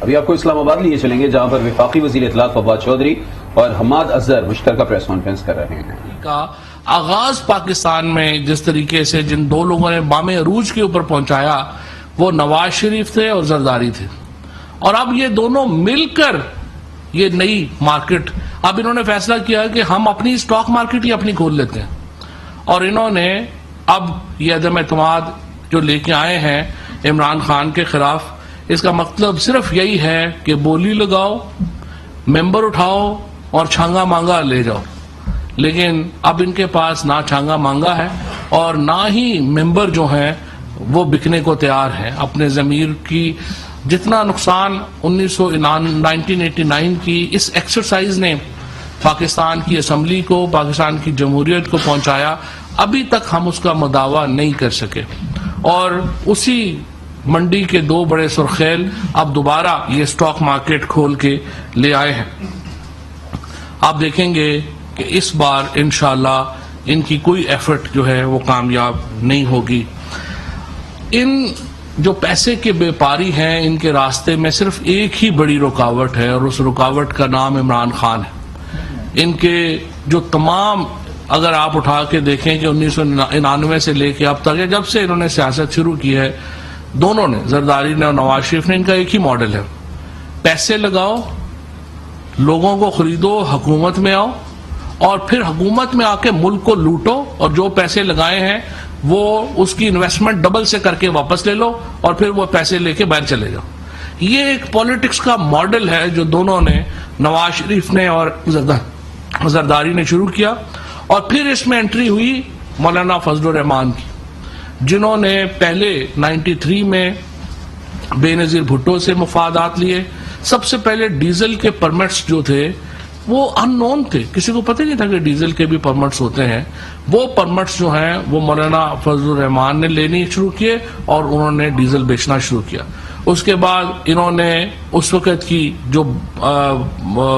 ابھی آپ کو اسلام آباد لیے چلیں گے جہاں پر وفاقی وزیر اطلاعات فواد چودھری اور حماد اظہر مشترکہ پریس کانفرنس کر رہے ہیں. کا آغاز پاکستان میں جس طریقے سے جن دو لوگوں نے بام عروج کے اوپر پہنچایا وہ نواز شریف تھے اور زرداری تھے، اور اب یہ دونوں مل کر یہ نئی مارکیٹ، اب انہوں نے فیصلہ کیا کہ ہم اپنی سٹاک مارکیٹ ہی اپنی کھول لیتے ہیں، اور انہوں نے اب یہ عدم اعتماد جو لے کے آئے ہیں عمران خان کے خلاف، اس کا مطلب صرف یہی ہے کہ بولی لگاؤ، ممبر اٹھاؤ اور چھانگا مانگا لے جاؤ. لیکن اب ان کے پاس نہ چھانگا مانگا ہے اور نہ ہی ممبر جو ہیں وہ بکنے کو تیار ہیں. اپنے ضمیر کی جتنا نقصان 1989 کی اس ایکسرسائز نے پاکستان کی اسمبلی کو، پاکستان کی جمہوریت کو پہنچایا، ابھی تک ہم اس کا مداوع نہیں کر سکے، اور اسی منڈی کے دو بڑے سرخیل اب دوبارہ یہ سٹاک مارکیٹ کھول کے لے آئے ہیں. آپ دیکھیں گے کہ اس بار انشاءاللہ ان کی کوئی ایفرٹ جو ہے وہ کامیاب نہیں ہوگی. ان جو پیسے کے بیپاری ہیں ان کے راستے میں صرف ایک ہی بڑی رکاوٹ ہے، اور اس رکاوٹ کا نام عمران خان ہے. ان کے جو تمام، اگر آپ اٹھا کے دیکھیں کہ 1999 سے لے کے اب تک، جب سے انہوں نے سیاست شروع کی ہے، دونوں نے، زرداری نے اور نواز شریف نے، ان کا ایک ہی ماڈل ہے: پیسے لگاؤ، لوگوں کو خریدو، حکومت میں آؤ، اور پھر حکومت میں آ کے ملک کو لوٹو، اور جو پیسے لگائے ہیں وہ اس کی انویسٹمنٹ ڈبل سے کر کے واپس لے لو، اور پھر وہ پیسے لے کے باہر چلے جاؤ. یہ ایک پالیٹکس کا ماڈل ہے جو دونوں نے، نواز شریف نے اور زرداری نے شروع کیا. اور پھر اس میں انٹری ہوئی مولانا فضل الرحمان کی، جنہوں نے پہلے 93 میں بے نظیر بھٹو سے مفادات لیے. سب سے پہلے ڈیزل کے پرمٹس جو تھے وہ ان نون تھے، کسی کو پتہ نہیں تھا کہ ڈیزل کے بھی پرمٹس ہوتے ہیں. وہ پرمٹس جو ہیں وہ مولانا فضل الرحمان نے لینی شروع کیے اور انہوں نے ڈیزل بیچنا شروع کیا. اس کے بعد انہوں نے اس وقت کی جو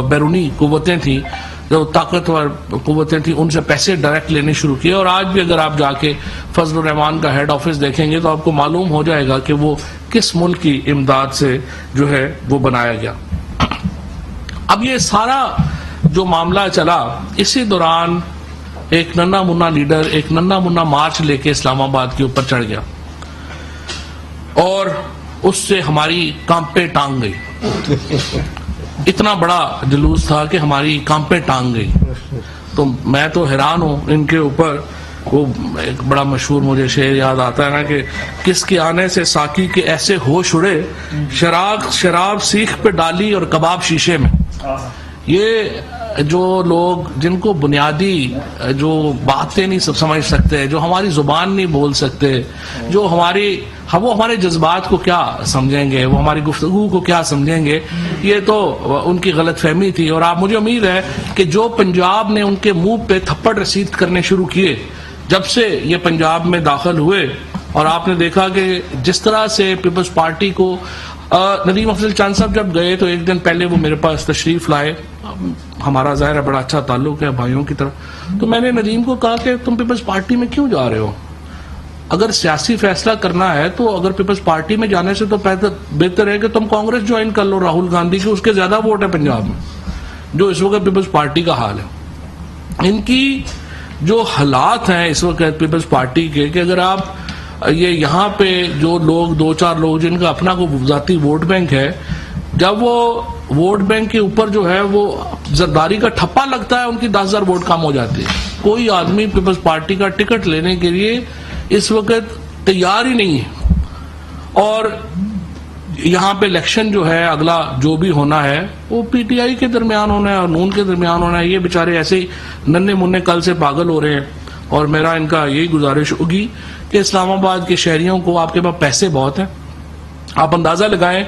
بیرونی قوتیں تھیں، جو طاقتور قوتیں تھیں، ان سے پیسے ڈائریکٹ لینے شروع کیے. اور آج بھی اگر آپ جا کے فضل الرحمان کا ہیڈ آفس دیکھیں گے تو آپ کو معلوم ہو جائے گا کہ وہ کس ملک کی امداد سے جو ہے وہ بنایا گیا. اب یہ سارا جو معاملہ چلا، اسی دوران ایک ننا منا لیڈر ایک ننا منا مارچ لے کے اسلام آباد کے اوپر چڑھ گیا، اور اس سے ہماری کانپیں ٹانگ گئی. اتنا بڑا جلوس تھا کہ ہماری کانپیں ٹانگ گئی. تو میں تو حیران ہوں ان کے اوپر. وہ ایک بڑا مشہور مجھے شعر یاد آتا ہے نا کہ کس کے آنے سے ساقی کے ایسے ہوش اڑے، شراب سیخ پہ ڈالی اور کباب شیشے میں. یہ جو لوگ جن کو بنیادی جو باتیں نہیں سمجھ سکتے، جو ہماری زبان نہیں بول سکتے، جو وہ ہمارے جذبات کو کیا سمجھیں گے، وہ ہماری گفتگو کو کیا سمجھیں گے، یہ تو ان کی غلط فہمی تھی. اور آپ، مجھے امید ہے کہ جو پنجاب نے ان کے منہ پہ تھپڑ رسید کرنے شروع کیے جب سے یہ پنجاب میں داخل ہوئے، اور آپ نے دیکھا کہ جس طرح سے پیپلز پارٹی کو ندیم افضل چاند صاحب جب گئے تو ایک دن پہلے وہ میرے پاس تشریف لائے. ہمارا ظاہر ہے بڑا اچھا تعلق ہے بھائیوں کی طرح. تو میں نے ندیم کو کہا کہ تم پیپلز پارٹی میں کیوں جا رہے ہو؟ اگر سیاسی فیصلہ کرنا ہے تو اگر پیپلز پارٹی میں جانے سے تو بہتر ہے کہ تم کانگریس جوائن کر لو، راہل گاندھی کی، اس کے زیادہ ووٹ ہے پنجاب میں، جو اس وقت پیپلز پارٹی کا حال ہے. ان کی جو حالات ہیں اس وقت پیپلز پارٹی کے، کہ اگر آپ یہ یہاں پہ جو لوگ، دو چار لوگ جن کا اپنا کوئی ذاتی ووٹ بینک ہے، جب وہ ووٹ بینک کے اوپر جو ہے وہ زرداری کا ٹھپا لگتا ہے، ان کی 10,000 ووٹ کم ہو جاتی ہے. کوئی آدمی پیپلز پارٹی کا ٹکٹ لینے کے لیے اس وقت تیار ہی نہیں ہے. اور یہاں پہ الیکشن جو ہے اگلا جو بھی ہونا ہے وہ پی ٹی آئی کے درمیان ہونا ہے اور نون کے درمیان ہونا ہے. یہ بیچارے ایسے ہی ننے منے کل سے پاگل ہو رہے ہیں. اور میرا ان کا یہی گزارش ہوگی کہ اسلام آباد کے شہریوں کو، آپ کے پاس پیسے بہت ہیں، آپ اندازہ لگائیں.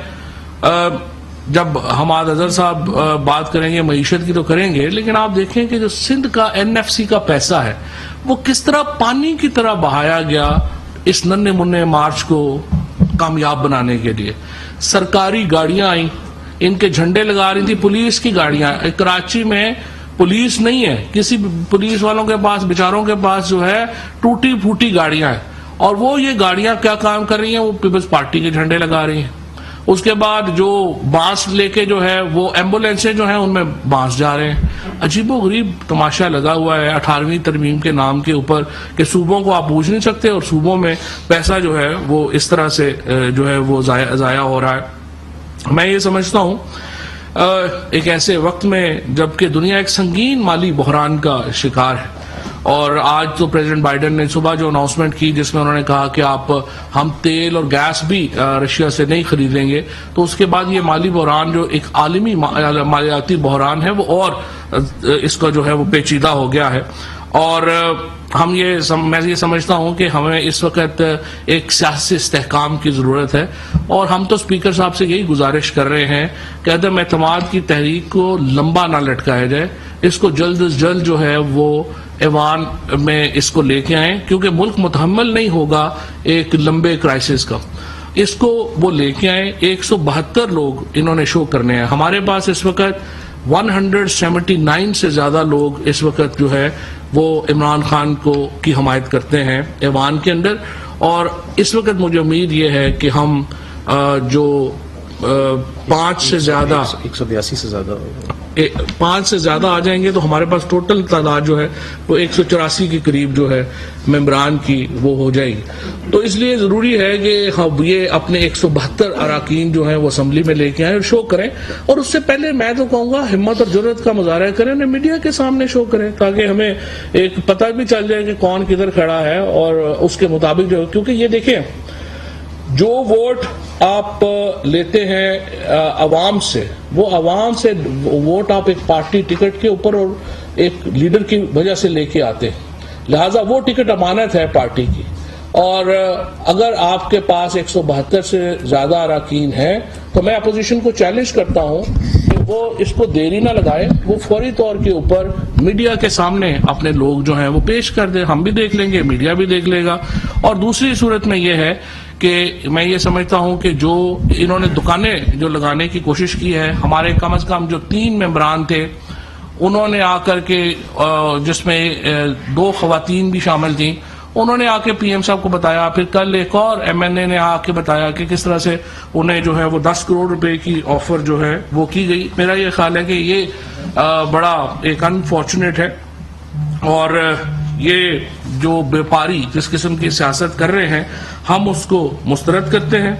جب حماد اظہر صاحب بات کریں گے معیشت کی تو کریں گے، لیکن آپ دیکھیں کہ جو سندھ کا NFC کا پیسہ ہے وہ کس طرح پانی کی طرح بہایا گیا اس ننے منے مارچ کو کامیاب بنانے کے لیے. سرکاری گاڑیاں آئیں، ان کے جھنڈے لگا رہی تھی، پولیس کی گاڑیاں. کراچی میں پولیس نہیں ہے، کسی پولیس والوں کے پاس، بیچاروں کے پاس جو ہے ٹوٹی پھوٹی گاڑیاں ہیں، اور وہ یہ گاڑیاں کیا کام کر رہی ہیں؟ وہ پیپلز پارٹی کے جھنڈے لگا رہی ہیں. اس کے بعد جو بانس لے کے جو ہے وہ ایمبولینسیں جو ہیں ان میں بانس جا رہے ہیں. عجیب و غریب تماشا لگا ہوا ہے 18ویں ترمیم کے نام کے اوپر کہ صوبوں کو آپ پوچھ نہیں سکتے اور صوبوں میں پیسہ جو ہے وہ اس طرح سے جو ہے وہ ضائع ہو رہا ہے. میں یہ سمجھتا ہوں ایک ایسے وقت میں جبکہ دنیا ایک سنگین مالی بحران کا شکار ہے، اور آج تو پریزیڈنٹ بائیڈن نے صبح جو اناؤنسمنٹ کی جس میں انہوں نے کہا کہ ہم تیل اور گیس بھی رشیا سے نہیں خریدیں گے، تو اس کے بعد یہ مالی بحران جو ایک عالمی مالیاتی بحران ہے وہ اور اس کا جو ہے وہ پیچیدہ ہو گیا ہے. اور میں یہ سمجھتا ہوں کہ ہمیں اس وقت ایک سیاسی استحکام کی ضرورت ہے، اور ہم تو اسپیکر صاحب سے یہی گزارش کر رہے ہیں کہ عدم اعتماد کی تحریک کو لمبا نہ لٹکایا جائے، اس کو جلد از جلد جو ہے وہ ایوان میں اس کو لے کے آئیں، کیونکہ ملک متحمل نہیں ہوگا ایک لمبے کرائسس کا. اس کو وہ لے کے آئیں. 172 لوگ انہوں نے شو کرنے ہیں. ہمارے پاس اس وقت 179 سے زیادہ لوگ اس وقت جو ہے وہ عمران خان کی حمایت کرتے ہیں ایوان کے اندر، اور اس وقت مجھے امید یہ ہے کہ ہم جو 5 سے زیادہ 182 سے زیادہ 5 سے زیادہ آ جائیں گے تو ہمارے پاس ٹوٹل تعداد جو ہے وہ 184 کے قریب جو ہے ممبران کی وہ ہو جائے گی. تو اس لیے ضروری ہے کہ ہم یہ اپنے 172 اراکین جو ہیں وہ اسمبلی میں لے کے آئیں اور شو کریں، اور اس سے پہلے میں تو کہوں گا ہمت اور جرأت کا مظاہرہ کریں، انہیں میڈیا کے سامنے شو کریں تاکہ ہمیں ایک پتہ بھی چل جائے کہ کون کدھر کھڑا ہے، اور اس کے مطابق جو، کیونکہ یہ دیکھیں جو ووٹ آپ لیتے ہیں عوام سے، وہ عوام سے ووٹ آپ ایک پارٹی ٹکٹ کے اوپر اور ایک لیڈر کی وجہ سے لے کے آتے ہیں، لہٰذا وہ ٹکٹ امانت ہے پارٹی کی. اور اگر آپ کے پاس 172 سے زیادہ اراکین ہیں تو میں اپوزیشن کو چیلنج کرتا ہوں کہ وہ اس کو دیری نہ لگائے، وہ فوری طور کے اوپر میڈیا کے سامنے اپنے لوگ جو ہیں وہ پیش کر دیں. ہم بھی دیکھ لیں گے، میڈیا بھی دیکھ لے گا. اور دوسری صورت میں یہ ہے کہ میں یہ سمجھتا ہوں کہ جو انہوں نے دکانیں جو لگانے کی کوشش کی ہے، ہمارے کم از کم جو 3 ممبران تھے انہوں نے آ کر کے، جس میں 2 خواتین بھی شامل تھیں، انہوں نے آ کے پی ایم صاحب کو بتایا. پھر کل ایک اور ایم این اے نے آ کے بتایا کہ کس طرح سے انہیں جو ہے وہ 10 کروڑ روپے کی آفر جو ہے وہ کی گئی. میرا یہ خیال ہے کہ یہ بڑا ایک انفارچونیٹ ہے، اور یہ جو بیپاری جس قسم کی سیاست کر رہے ہیں ہم اس کو مسترد کرتے ہیں.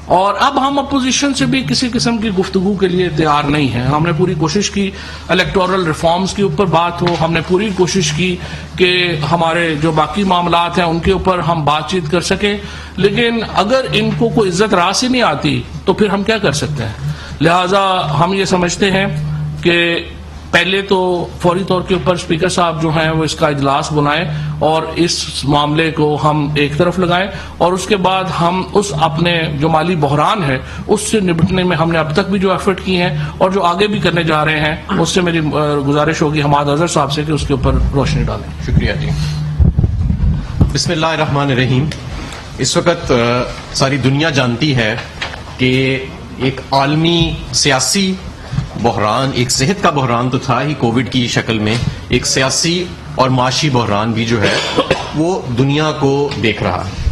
اور اب ہم اپوزیشن سے بھی کسی قسم کی گفتگو کے لیے تیار نہیں ہیں. ہم نے پوری کوشش کی الیکٹورل ریفارمز کے اوپر بات ہو، ہم نے پوری کوشش کی کہ ہمارے جو باقی معاملات ہیں ان کے اوپر ہم بات چیت کر سکیں، لیکن اگر ان کو کوئی عزت راس ہی نہیں آتی تو پھر ہم کیا کر سکتے ہیں. لہٰذا ہم یہ سمجھتے ہیں کہ پہلے تو فوری طور کے اوپر اسپیکر صاحب جو ہیں وہ اس کا اجلاس بلائیں اور اس معاملے کو ہم ایک طرف لگائیں، اور اس کے بعد ہم اس اپنے جو مالی بحران ہے اس سے نمٹنے میں ہم نے اب تک بھی جو ایفرٹ کی ہیں اور جو آگے بھی کرنے جا رہے ہیں اس سے میری گزارش ہوگی حماد اظہر صاحب سے کہ اس کے اوپر روشنی ڈالیں. شکریہ جی. بسم اللہ الرحمن الرحیم. اس وقت ساری دنیا جانتی ہے کہ ایک عالمی سیاسی بحران، ایک صحت کا بحران تو تھا ہی کووڈ کی شکل میں، ایک سیاسی اور معاشی بحران بھی جو ہے وہ دنیا کو دیکھ رہا ہے.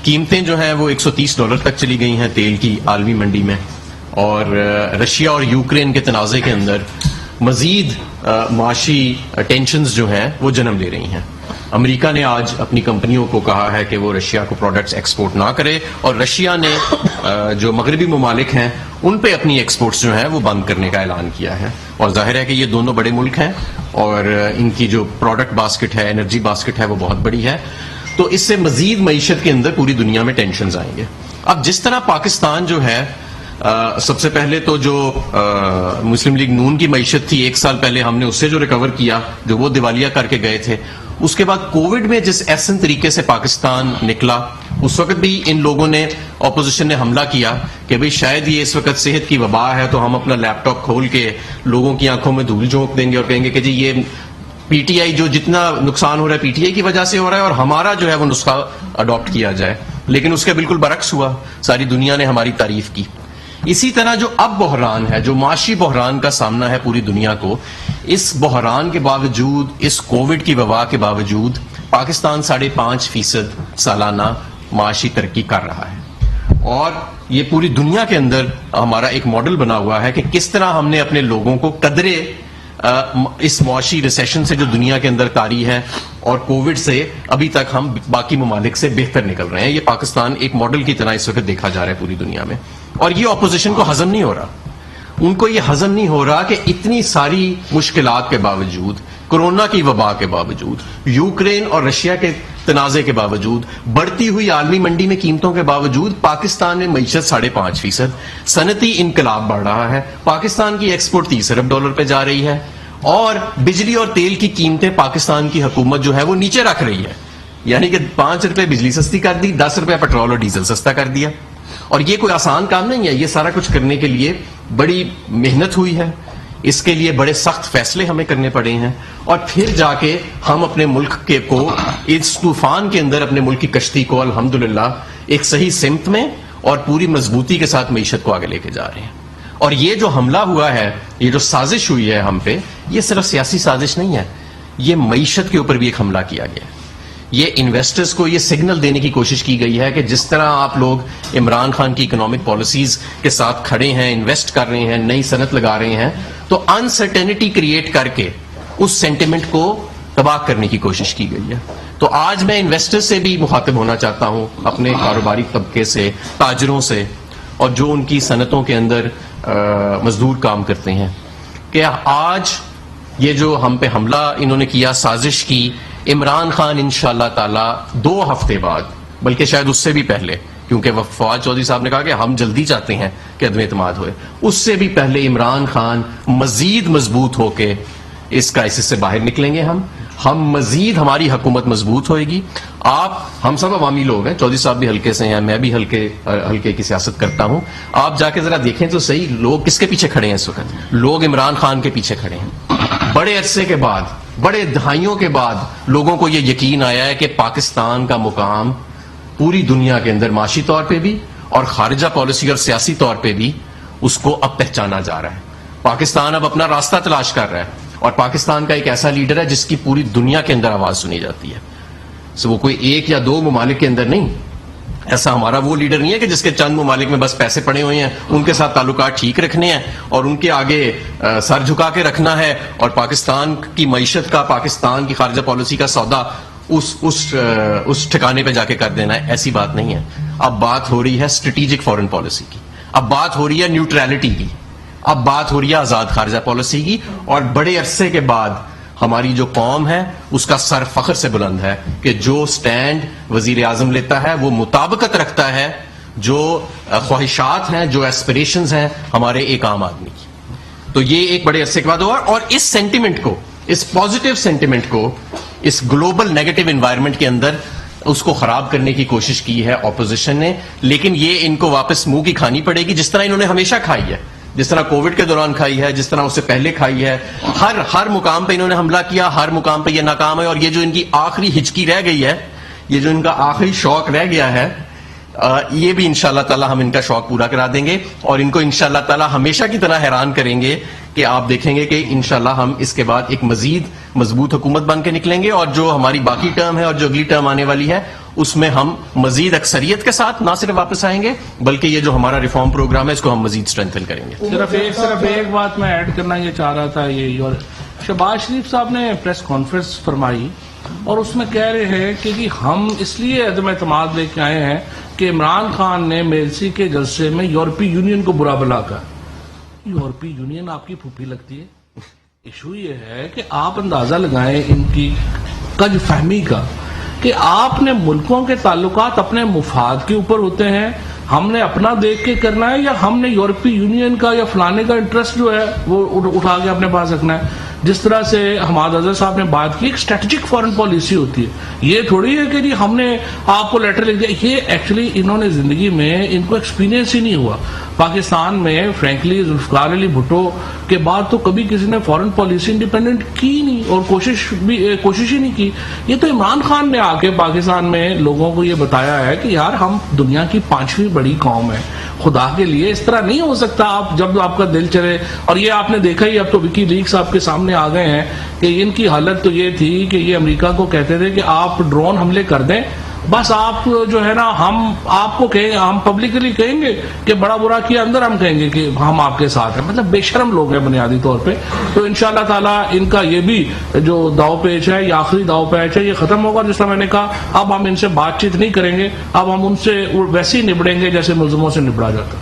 قیمتیں جو ہیں وہ $130 تک چلی گئی ہیں تیل کی عالمی منڈی میں، اور رشیا اور یوکرین کے تنازع کے اندر مزید معاشی ٹینشنز جو ہیں وہ جنم لے رہی ہیں. امریکہ نے آج اپنی کمپنیوں کو کہا ہے کہ وہ رشیا کو پروڈکٹس ایکسپورٹ نہ کرے، اور رشیا نے جو مغربی ممالک ہیں ان پہ اپنی ایکسپورٹس جو ہیں وہ بند کرنے کا اعلان کیا ہے. اور ظاہر ہے کہ یہ دونوں بڑے ملک ہیں اور ان کی جو پروڈکٹ باسکٹ ہے، انرجی باسکٹ ہے، وہ بہت بڑی ہے. تو اس سے مزید معیشت کے اندر پوری دنیا میں ٹینشنز آئیں گے. اب جس طرح پاکستان جو ہے، سب سے پہلے تو جو مسلم لیگ نون کی معیشت تھی 1 سال پہلے ہم نے اس سے جو ریکور کیا، جو وہ دیوالیہ کر کے گئے تھے، اس کے بعد کووڈ میں جس احسن طریقے سے پاکستان نکلا، اس وقت بھی ان لوگوں نے، اپوزیشن نے حملہ کیا کہ بھئی شاید یہ اس وقت صحت کی وبا ہے تو ہم اپنا لیپ ٹاپ کھول کے لوگوں کی آنکھوں میں دھول جھونک دیں گے اور کہیں گے کہ جی یہ پی ٹی آئی جو جتنا نقصان ہو رہا ہے پی ٹی آئی کی وجہ سے ہو رہا ہے اور ہمارا جو ہے وہ نسخہ اڈاپٹ کیا جائے. لیکن اس کے بالکل برعکس ہوا، ساری دنیا نے ہماری تعریف کی. اسی طرح جو اب بحران ہے، جو معاشی بحران کا سامنا ہے پوری دنیا کو، اس بحران کے باوجود، اس کووڈ کی وبا کے باوجود پاکستان 5.5% سالانہ معاشی ترقی کر رہا ہے. اور یہ پوری دنیا کے اندر ہمارا ایک ماڈل بنا ہوا ہے کہ کس طرح ہم نے اپنے لوگوں کو قدرے اس معاشی ریسیشن سے جو دنیا کے اندر طاری ہے اور کووڈ سے ابھی تک ہم باقی ممالک سے بہتر نکل رہے ہیں. یہ پاکستان ایک ماڈل کی طرح اس وقت دیکھا جا رہا ہے پوری دنیا میں, اور یہ اپوزیشن کو ہضم نہیں ہو رہا. ان کو یہ ہضم نہیں ہو رہا کہ اتنی ساری مشکلات کے باوجود, کورونا کی وبا کے باوجود, یوکرین اور رشیا کے تنازع کے باوجود, بڑھتی ہوئی عالمی منڈی میں قیمتوں کے باوجود پاکستان میں معیشت 5.5%, صنعتی انقلاب بڑھ رہا ہے, پاکستان کی ایکسپورٹ $30 ارب پہ جا رہی ہے, اور بجلی اور تیل کی قیمتیں پاکستان کی حکومت جو ہے وہ نیچے رکھ رہی ہے. یعنی کہ 5 روپے بجلی سستی کر دی, 10 روپے پٹرول اور ڈیزل سستا کر دیا. اور یہ کوئی آسان کام نہیں ہے, یہ سارا کچھ کرنے کے لیے بڑی محنت ہوئی ہے, اس کے لیے بڑے سخت فیصلے ہمیں کرنے پڑے ہیں, اور پھر جا کے ہم اپنے ملک کے کو اس طوفان کے اندر اپنے ملک کی کشتی کو الحمدللہ ایک صحیح سمت میں اور پوری مضبوطی کے ساتھ معیشت کو آگے لے کے جا رہے ہیں. اور یہ جو حملہ ہوا ہے, یہ جو سازش ہوئی ہے ہم پہ, یہ صرف سیاسی سازش نہیں ہے, یہ معیشت کے اوپر بھی ایک حملہ کیا گیا ہے. یہ انویسٹرز کو یہ سگنل دینے کی کوشش کی گئی ہے کہ جس طرح آپ لوگ عمران خان کی اکنامک پالیسیز کے ساتھ کھڑے ہیں, انویسٹ کر رہے ہیں, نئی صنعت لگا رہے ہیں, تو انسرٹینٹی کریٹ کر کے اس سینٹیمنٹ کو تباہ کرنے کی کوشش کی گئی ہے. تو آج میں انویسٹر سے بھی مخاطب ہونا چاہتا ہوں, اپنے کاروباری طبقے سے, تاجروں سے, اور جو ان کی صنعتوں کے اندر مزدور کام کرتے ہیں, کہ آج یہ جو ہم پہ حملہ انہوں نے کیا, سازش کی, عمران خان انشاءاللہ تعالی 2 ہفتے بعد, بلکہ شاید اس سے بھی پہلے, کیونکہ فواد چودھری صاحب نے کہا کہ ہم جلدی چاہتے ہیں کہ عدم اعتماد ہوئے, اس سے بھی پہلے عمران خان مزید مضبوط ہو کے اس کرائسس سے باہر نکلیں گے. ہم مزید, ہماری حکومت مضبوط ہوئے گی. ہم سب عوامی لوگ ہیں, چودھری صاحب بھی ہلکے سے ہیں, میں بھی ہلکے کی سیاست کرتا ہوں. آپ جا کے ذرا دیکھیں تو صحیح, لوگ کس کے پیچھے کھڑے ہیں اس وقت؟ لوگ عمران خان کے پیچھے کھڑے ہیں. بڑے عرصے کے بعد, بڑے دہائیوں کے بعد لوگوں کو یہ یقین آیا ہے کہ پاکستان کا مقام پوری دنیا کے اندر معاشی طور پہ بھی اور خارجہ پالیسی اور سیاسی طور پہ بھی اس کو اب پہچانا جا رہا ہے. پاکستان اب اپنا راستہ تلاش کر رہا ہے, اور پاکستان کا ایک ایسا لیڈر ہے جس کی پوری دنیا کے اندر آواز سنی جاتی ہے. وہ کوئی 1 یا 2 ممالک کے اندر نہیں, ایسا ہمارا وہ لیڈر نہیں ہے کہ جس کے چند ممالک میں بس پیسے پڑے ہوئے ہیں, ان کے ساتھ تعلقات ٹھیک رکھنے ہیں اور ان کے آگے سر جھکا کے رکھنا ہے, اور پاکستان کی معیشت کا, پاکستان کی خارجہ پالیسی کا سودا اس ٹھکانے پہ جا کے کر دینا ہے. ایسی بات نہیں ہے. اب بات ہو رہی ہے اسٹریٹجک فورن پالیسی کی, اب بات ہو رہی ہے نیوٹرلٹی کی, اب بات ہو رہی ہے آزاد خارجہ پالیسی کی. اور بڑے عرصے کے بعد ہماری جو قوم ہے اس کا سر فخر سے بلند ہے کہ جو سٹینڈ وزیر اعظم لیتا ہے وہ مطابقت رکھتا ہے جو خواہشات ہیں, جو ایسپریشنز ہیں ہمارے ایک عام آدمی کی. تو یہ ایک بڑے عرصے کے بعد ہوا, اور اس سینٹیمنٹ کو, اس پازیٹیو سینٹیمنٹ کو اس گلوبل نیگیٹو انوائرمنٹ کے اندر اس کو خراب کرنے کی کوشش کی ہے اپوزیشن نے. لیکن یہ ان کو واپس منہ کی کھانی پڑے گی, جس طرح انہوں نے ہمیشہ کھائی ہے, جس طرح کووڈ کے دوران کھائی ہے, جس طرح اس سے پہلے کھائی ہے. ہر مقام پہ انہوں نے حملہ کیا, ہر مقام پہ یہ ناکام ہے. اور یہ جو ان کی آخری ہچکی رہ گئی ہے, یہ جو ان کا آخری شوق رہ گیا ہے, یہ بھی انشاءاللہ تعالی ہم ان کا شوق پورا کرا دیں گے, اور ان کو انشاءاللہ تعالی ہمیشہ کی طرح حیران کریں گے کہ آپ دیکھیں گے کہ انشاءاللہ ہم اس کے بعد ایک مزید مضبوط حکومت بن کے نکلیں گے, اور جو ہماری باقی ٹرم ہے اور جو اگلی ٹرم آنے والی ہے اس میں ہم مزید اکثریت کے ساتھ نہ صرف واپس آئیں گے, بلکہ یہ جو ہمارا ریفارم پروگرام ہے اس کو ہم مزید اسٹرینتھن کریں گے. صرف ایک بات میں ایڈ کرنا یہ چاہ رہا تھا, یہ اور شہباز شریف صاحب نے پریس کانفرنس فرمائی اور اس میں کہہ رہے ہیں کہ ہم اس لیے عدم اعتماد لے کے آئے ہیں کہ عمران خان نے میلسی کے جلسے میں یورپی یونین کو برا بلا کہا. یورپی یونین آپ کی پھوپھی لگتی ہے. ایشو یہ ہے کہ آپ اندازہ لگائیں ان کی کج فہمی کا کہ آپ نے ملکوں کے تعلقات اپنے مفاد کے اوپر ہوتے ہیں, ہم نے اپنا دیکھ کے کرنا ہے, یا ہم نے یورپی یونین کا یا فلانے کا انٹرسٹ جو ہے وہ اٹھا کے اپنے پاس رکھنا ہے. جس طرح سے حماد اظہر صاحب نے بات کی, ایک اسٹریٹجک فارن پالیسی ہوتی ہے. یہ تھوڑی ہے کہ جی ہم نے آپ کو لیٹر لکھ دیا. یہ ایکچولی انہوں نے زندگی میں ان کو ایکسپیرینس ہی نہیں ہوا. پاکستان میں فرینکلی ذوالفقار علی بھٹو کے بعد تو کبھی کسی نے فارن پالیسی انڈیپینڈنٹ کی نہیں, اور کوشش ہی نہیں کی. یہ تو عمران خان نے آ کے پاکستان میں لوگوں کو یہ بتایا ہے کہ یار ہم دنیا کی 5ویں بڑی قوم ہے, خدا کے لیے اس طرح نہیں ہو سکتا. آپ جب آپ کا دل چلے, اور یہ آپ نے دیکھا ہی, اب تو وکی لیکس آپ کے سامنے آ گئے ہیں کہ ان کی حالت تو یہ تھی کہ یہ امریکہ کو کہتے تھے کہ آپ ڈرون حملے کر دیں بس آپ جو ہے نا ہم آپ کو کہیں گے, ہم پبلکلی کہیں گے کہ بڑا برا کیا, اندر ہم کہیں گے کہ ہم آپ کے ساتھ ہیں. مطلب بے شرم لوگ ہیں بنیادی طور پہ. تو انشاءاللہ تعالیٰ ان کا یہ بھی جو داؤ پیچ ہے, یہ آخری داؤ پیچ ہے, یہ ختم ہوگا. جس طرح میں نے کہا, اب ہم ان سے بات چیت نہیں کریں گے, اب ہم ان سے ویسے ہی نبڑیں گے جیسے ملزموں سے نبڑا جاتا.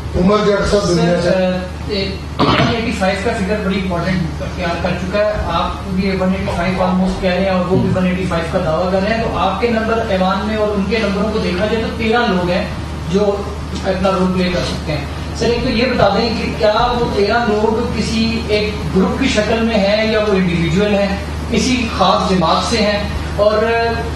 185 کا فگر بڑی امپورٹنٹ کر چکا ہے. آپ بھی 185 آلموسٹ کہہ رہے ہیں اور وہ بھی 185 کا دعویٰ کر رہے ہیں. تو آپ کے نمبر ایوان میں اور ان کے نمبروں کو دیکھا جائے تو 13 لوگ ہیں جو اپنا رول پلے کر سکتے ہیں. سر ایک تو یہ بتا دیں کہ کیا وہ 13 لوگ کسی ایک گروپ کی شکل میں ہیں یا وہ انڈیویجول ہیں, کسی خاص جماعت سے ہیں؟ اور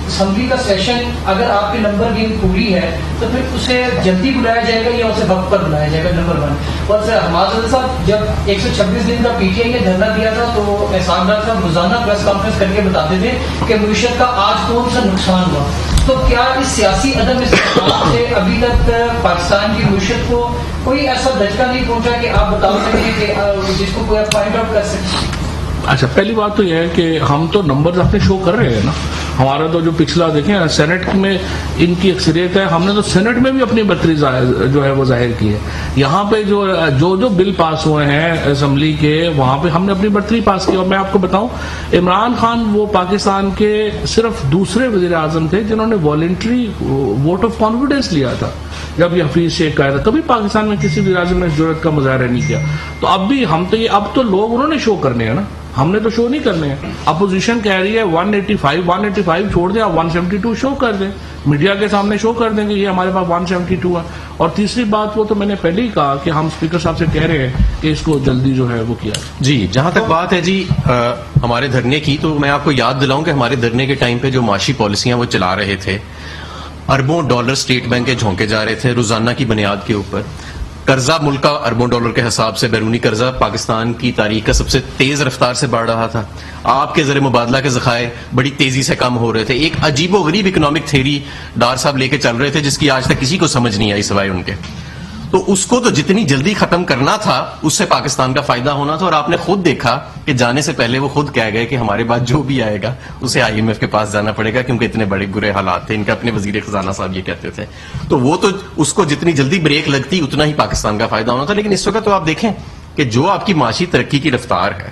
اسمبلی کا سیشن اگر آپ کے نمبر گیم پوری ہے تو پھر اسے جلدی بلایا جائے گا یا اسے وقت پر بلایا جائے گا, نمبر 1. اور سر حماد عزر صاحب جب 126 دن کا پی ٹی آئی نے دھرنا دیا تھا تو احسان ڈار صاحب روزانہ پریس کانفرنس کر کے بتاتے تھے کہ معیشت کا آج کون سا نقصان ہوا. تو کیا اس سیاسی عدم استحکام سے ابھی تک پاکستان کی معیشت کو کوئی ایسا دھچکا نہیں پہنچا کہ آپ بتا سکیں کہ جس کو کوئی پوائنٹ آؤٹ کر سکیں؟ اچھا, پہلی بات تو یہ ہے کہ ہم تو نمبر اپنے شو کر رہے ہیں نا. ہمارا تو جو پچھلا دیکھیں سینٹ میں ان کی اکثریت ہے, ہم نے تو سینٹ میں بھی اپنی برتری جو ہے وہ ظاہر کی ہے. یہاں پہ جو بل پاس ہوئے ہیں اسمبلی کے, وہاں پہ ہم نے اپنی برتری پاس کی. اور میں آپ کو بتاؤں, عمران خان وہ پاکستان کے صرف دوسرے وزیر اعظم تھے جنہوں نے والنٹری ووٹ آف کانفیڈنس لیا تھا جب یہ حفیظ شیخ آیا تھا. کبھی پاکستان میں کسی وزیر اعظم نے جرأت کا مظاہرہ نہیں کیا. تو اب بھی ہم تو اب تو لوگ انہوں نے شو کرنے ہیں نا, ہم نے تو شو نہیں کرنے ہیں. اپوزیشن کہہ رہی ہے 185 چھوڑ دیں, آپ 172 شو کر دیں, میڈیا کے سامنے شو کر دیں کہ یہ ہمارے پاس 172 ہے. اور تیسری بات وہ تو میں نے پہلے ہی کہا کہ ہم اسپیکر صاحب سے کہہ رہے ہیں کہ اس کو جلدی جو ہے وہ کیا. جی, جہاں تک بات ہے جی ہمارے دھرنے کی, تو میں آپ کو یاد دلاؤں کہ ہمارے دھرنے کے ٹائم پہ جو معاشی پالیسیاں وہ چلا رہے تھے, اربوں ڈالر اسٹیٹ بینک کے جھونکے جا رہے تھے روزانہ کی بنیاد کے اوپر. قرضہ ملک کا اربوں ڈالر کے حساب سے بیرونی قرضہ پاکستان کی تاریخ کا سب سے تیز رفتار سے بڑھ رہا تھا. آپ کے زر مبادلہ کے ذخائر بڑی تیزی سے کم ہو رہے تھے. ایک عجیب و غریب اکنامک تھیوری ڈار صاحب لے کے چل رہے تھے جس کی آج تک کسی کو سمجھ نہیں آئی سوائے ان کے. تو اس کو تو جتنی جلدی ختم کرنا تھا اس سے پاکستان کا فائدہ ہونا تھا. اور آپ نے خود دیکھا کہ جانے سے پہلے وہ خود کہہ گئے کہ ہمارے بعد جو بھی آئے گا اسے IMF کے پاس جانا پڑے گا کیونکہ اتنے بڑے برے حالات تھے. ان کے اپنے وزیر خزانہ صاحب یہ کہتے تھے. تو وہ تو اس کو جتنی جلدی بریک لگتی اتنا ہی پاکستان کا فائدہ ہونا تھا. لیکن اس وقت تو آپ دیکھیں کہ جو آپ کی معاشی ترقی کی رفتار ہے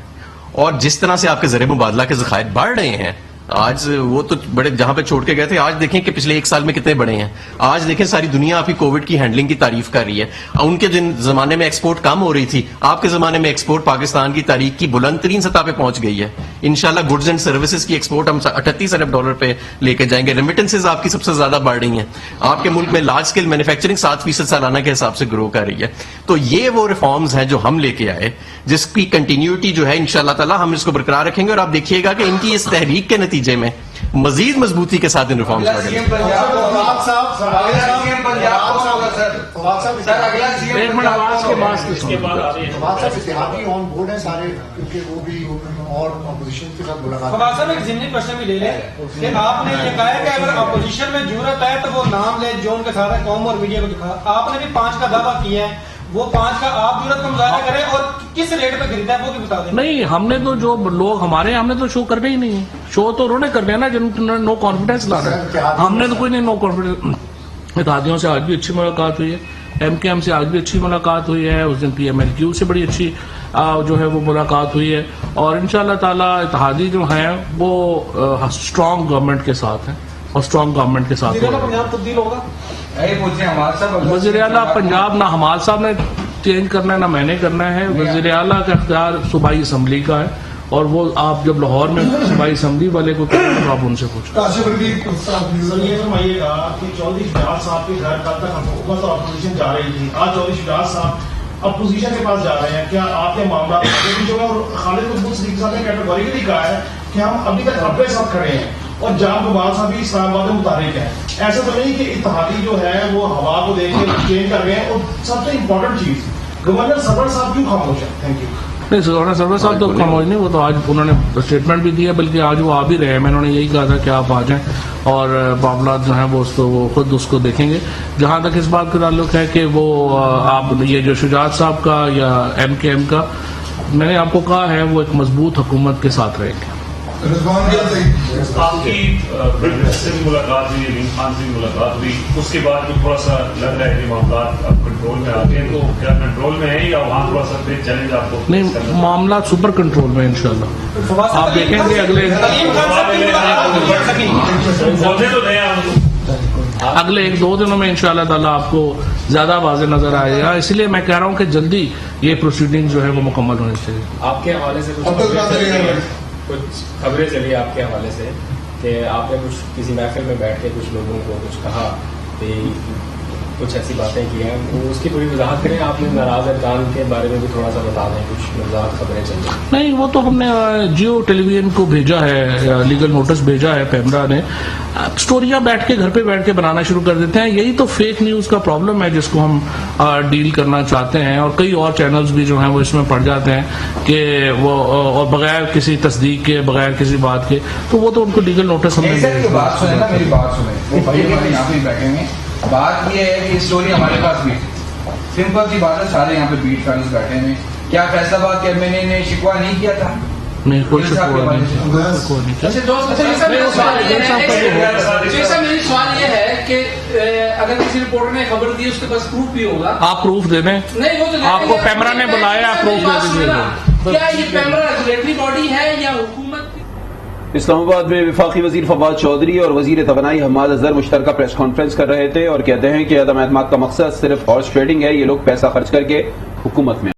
اور جس طرح سے آپ کے زر مبادلہ کے ذخائر بڑھ رہے ہیں, آج وہ تو بڑے جہاں پہ چھوڑ کے گئے تھے, آج دیکھیں کہ پچھلے 1 سال میں کتنے بڑے ہیں. آج دیکھیں ساری دنیا آپ کی کووڈ کی ہینڈلنگ کی تعریف کر رہی ہے. ان کے جن زمانے میں ایکسپورٹ کم ہو رہی تھی, آپ کے زمانے میں ایکسپورٹ پاکستان کی تاریخ کی بلند ترین سطح پہ پہنچ گئی ہے. انشاءاللہ گڈز اینڈ سروسز کی ایکسپورٹ ہم 38 ارب ڈالر پہ لے کے جائیں گے. ریمیٹنسز آپ کی سب سے زیادہ بڑھ رہی ہیں. آپ کے ملک میں لارج اسکیل مینوفیکچرنگ 7% سالانہ کے حساب سے گرو کر رہی ہے. تو یہ وہ ریفارمز ہیں جو ہم لے کے آئے, جس کی کنٹینیوٹی جو ہے انشاءاللہ تعالی ہم اس کو برقرار رکھیں گے. اور آپ دیکھیے گا کہ ان کی اس تحریک کے نتیجے میں مزید مضبوطی کے ساتھ ان ریفارمز بھی لے لیں کہ آپ نے یہ کہا کہ اگر اپوزیشن میں جرأت ہے تو وہ نام لے جو ان کے ساتھ قوم اور میڈیا کو دکھا. آپ نے بھی 5 کا دعویٰ کیا ہے, وہ 5 کا آپ جرأت کا مظاہرہ کریں اور کس ریٹ پہ خریدا ہے وہ بھی بتا دیں. نہیں, ہم نے تو جو لوگ ہمارے ہم نے تو شو کرنا ہی نہیں ہے. شو تو انہوں نے کرنا ہے نا جن نو کانفیڈنس لا رہا ہے. ہم نے تو کوئی نہیں نو کانفیڈنس. اتحادیوں سے آج بھی اچھی ملاقات ہوئی ہے, MKM سے آج بھی اچھی ملاقات ہوئی ہے, اس دن PMLQ سے بڑی اچھی جو ہے وہ ملاقات ہوئی ہے. اور انشاءاللہ تعالی اتحادی جو ہیں وہ اسٹرانگ گورنمنٹ کے ساتھ ہیں اور اسٹرانگ گورنمنٹ کے ساتھ تبدیل ہوگا. وزیر اعلیٰ پنجاب نہ حماد صاحب نے چینج کرنا ہے نہ میں نے کرنا ہے. وزیر اعلیٰ کا اختیار صوبائی اسمبلی کا ہے اور وہ آپ جب لاہور میں صوبائی اسمبلی والے کو کہیں تو آپ ان سے پوچھیں. یہ فرمائیے گا کہ چودھری شجاعت صاحب کے گھر کل تک حکومت اور اپوزیشن جا رہی تھی, آج چودھری شجاعت صاحب اپوزیشن کے پاس جا رہے ہیں. کیا آپ کے معاملات جو ہے, اور خالد محمود صدیقی صاحب نے کیٹیگوریکلی کہا ہے کہ ہم ابھی تک اپنے ساتھ کھڑے ہیں اور جان ببال صاحب بھی اسلام آباد میں متحرک ہے. ایسا تو نہیں کہ اتحادی جو ہے وہ ہوا کو دیکھ کے چینج کر گئے ہیں. اور سب سے امپورٹنٹ چیز, گورنر سرور صاحب کیوں خاموش ہے؟ Thank you. نہیں, گورنر سرور صاحب تو خاموش نہیں, وہ تو آج انہوں نے اسٹیٹمنٹ بھی دیا, بلکہ آج وہ آ بھی رہے ہیں. میں نے یہی کہا تھا کہ آپ آ جائیں اور معاملات جو ہیں وہ خود اس کو دیکھیں گے. جہاں تک اس بات کا تعلق ہے کہ وہ آپ یہ جو شجاعت صاحب کا یا MKM کا, میں نے آپ کو کہا ہے وہ ایک مضبوط حکومت کے ساتھ رہیں گے. آپ کی سے بھی ملاقات ہوئی، علیم خان سے بھی ملاقات ہوئی، اس کے بعد جو تھوڑا سا لگ رہا ہے کہ معاملات اب کنٹرول میں آتے ہیں، تو کیا کنٹرول میں ہے یا وہاں تھوڑا سا بڑے چیلنج آپ کو نہیں، معاملات سپر کنٹرول میں انشاءاللہ آپ دیکھیں گے اگلے 1-2 دنوں میں انشاءاللہ تعالیٰ آپ کو زیادہ واضح نظر آئے گا. اس لیے میں کہہ رہا ہوں کہ جلدی یہ پروسیڈنگ جو ہے وہ مکمل ہونی چاہیے. آپ کے حوالے سے کچھ خبریں چلی آپ کے حوالے سے کہ آپ نے کچھ کسی محفل میں بیٹھ کے کچھ لوگوں کو کچھ کہا کہ کچھ ایسی باتیں کی ہیں، اس کی تھوڑی وضاحت کریں. آپ نے ناراض ارکان کے بارے میں بھی تھوڑا سا بتا دیں، کچھ وضاحت خبریں چل رہی. نہیں، وہ تو ہم نے جیو ٹیلی ویژن کو بھیجا ہے، لیگل نوٹس بھیجا ہے پیمرا نے. اسٹوریاں بیٹھ کے گھر پہ بیٹھ کے بنانا شروع کر دیتے ہیں. یہی تو فیک نیوز کا پرابلم ہے جس کو ہم ڈیل کرنا چاہتے ہیں. اور کئی اور چینلز بھی جو ہیں وہ اس میں پڑ جاتے ہیں کہ وہ اور بغیر کسی تصدیق کے، بغیر کسی بات کے، تو وہ تو ان کو لیگل نوٹس ہم نے بات سنیں نا، میری بات سنیں. وہ بھائی ہمارے یہاں پہ بیٹھے ہوئے. بات یہ ہے کہ اسٹوری ہمارے پاس بھی سمپل سی بات ہے. سارے یہاں پہ بیٹ فائلز بیٹھے ہیں. کیا فیصلہ بات کہ میں نے شکوہ نہیں کیا تھا؟ نہیں، کوئی شکوہ نہیں. میری سوال یہ ہے کہ اگر کسی رپورٹر نے خبر دی اس کے پاس پروف بھی ہوگا، آپ پروف دے دیں. نہیں، وہ تو آپ کو پیمرا نے بلایا، آپ پروف دے دیجیے. کیا یہ پیمرا ریگولیٹری باڈی ہے یا حکومت؟ اسلام آباد میں وفاقی وزیر فواد چودھری اور وزیر توانائی حماد اظہر مشترکہ پریس کانفرنس کر رہے تھے اور کہتے ہیں کہ عدم اعتماد کا مقصد صرف ہارس ٹریڈنگ ہے. یہ لوگ پیسہ خرچ کر کے حکومت میں